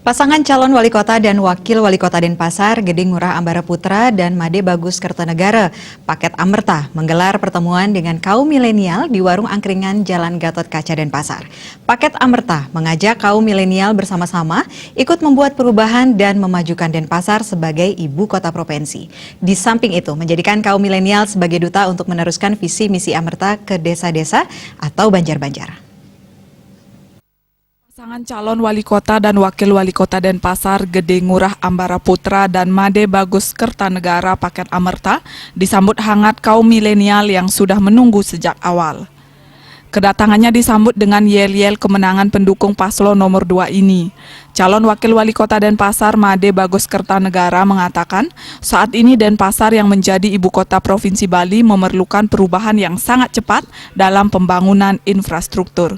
Pasangan calon wali kota dan wakil wali kota Denpasar, Gede Ngurah Ambara Putra dan Made Bagus Kertanegara, Paket Amerta, menggelar pertemuan dengan kaum milenial di warung angkringan Jalan Gatot Kaca Denpasar. Paket Amerta mengajak kaum milenial bersama-sama ikut membuat perubahan dan memajukan Denpasar sebagai ibu kota provinsi. Di samping itu, menjadikan kaum milenial sebagai duta untuk meneruskan visi misi Amerta ke desa-desa atau banjar-banjar. Pasangan calon wali kota dan wakil wali kota Denpasar, Gede Ngurah Ambara Putra dan Made Bagus Kertanegara Paket Amerta disambut hangat kaum milenial yang sudah menunggu sejak awal. Kedatangannya disambut dengan yel-yel kemenangan pendukung paslon nomor 2 ini. Calon wakil wali kota Denpasar, Made Bagus Kertanegara mengatakan saat ini Denpasar yang menjadi ibu kota provinsi Bali memerlukan perubahan yang sangat cepat dalam pembangunan infrastruktur.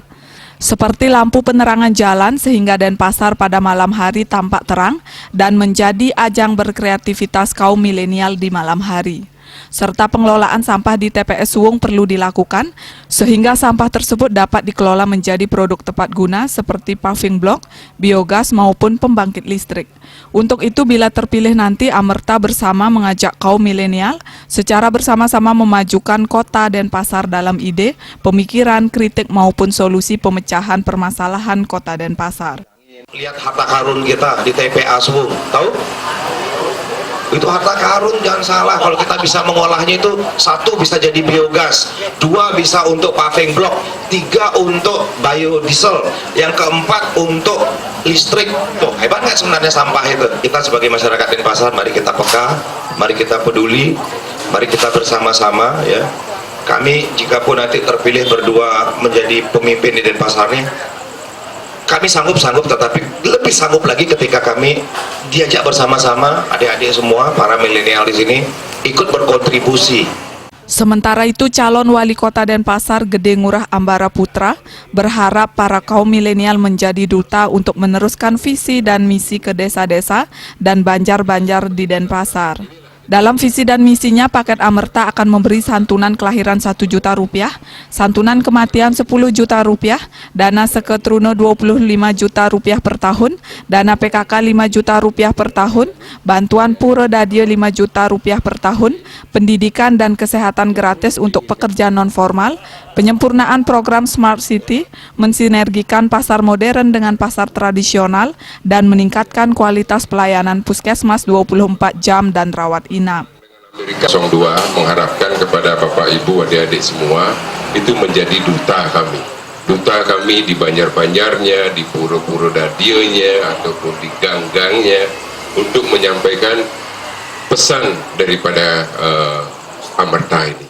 Seperti lampu penerangan jalan sehingga Denpasar pada malam hari tampak terang dan menjadi ajang berkreativitas kaum milenial di malam hari. Serta pengelolaan sampah di TPS Suwung perlu dilakukan sehingga sampah tersebut dapat dikelola menjadi produk tepat guna seperti paving block, biogas maupun pembangkit listrik. Untuk itu bila terpilih nanti Amerta bersama mengajak kaum milenial secara bersama-sama memajukan kota Denpasar dalam ide, pemikiran, kritik maupun solusi pemecahan permasalahan kota Denpasar. Lihat harta karun kita di TPA Suwung, tahu? Itu harta karun, jangan salah, kalau kita bisa mengolahnya itu, 1 bisa jadi biogas, 2 bisa untuk paving block, 3 untuk biodiesel, yang keempat untuk listrik. Tuh, hebat nggak sebenarnya sampah itu? Kita sebagai masyarakat Denpasar, mari kita peka, mari kita peduli, mari kita bersama-sama ya. Kami jikapun nanti terpilih berdua menjadi pemimpin di Denpasar ini, kami sanggup, tetapi lebih sanggup lagi ketika kami diajak bersama-sama adik-adik semua, para milenial di sini ikut berkontribusi. Sementara itu calon wali kota Denpasar, Gede Ngurah Ambara Putra, berharap para kaum milenial menjadi duta untuk meneruskan visi dan misi ke desa-desa dan banjar-banjar di Denpasar. Dalam visi dan misinya, Paket Amerta akan memberi santunan kelahiran 1 juta rupiah, santunan kematian 10 juta rupiah, dana seketruno 25 juta rupiah per tahun, dana PKK 5 juta rupiah per tahun, bantuan pura dadia 5 juta rupiah per tahun, pendidikan dan kesehatan gratis untuk pekerja non-formal, penyempurnaan program Smart City, mensinergikan pasar modern dengan pasar tradisional, dan meningkatkan kualitas pelayanan puskesmas 24 jam dan rawat inap. 02 mengharapkan kepada Bapak Ibu adik-adik semua itu menjadi duta kami. Duta kami di banjar-banjarnya, di pura-pura dadionya, ataupun di gang-gangnya untuk menyampaikan pesan daripada Amerta ini.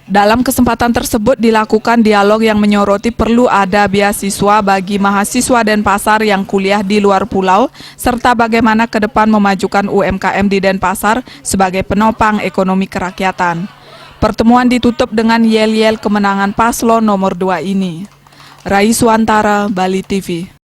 Dalam kesempatan tersebut dilakukan dialog yang menyoroti perlu ada beasiswa bagi mahasiswa Denpasar yang kuliah di luar pulau, serta bagaimana ke depan memajukan UMKM di Denpasar sebagai penopang ekonomi kerakyatan. Pertemuan ditutup dengan yel-yel kemenangan paslon nomor 2 ini. Rai Suantara, Bali TV.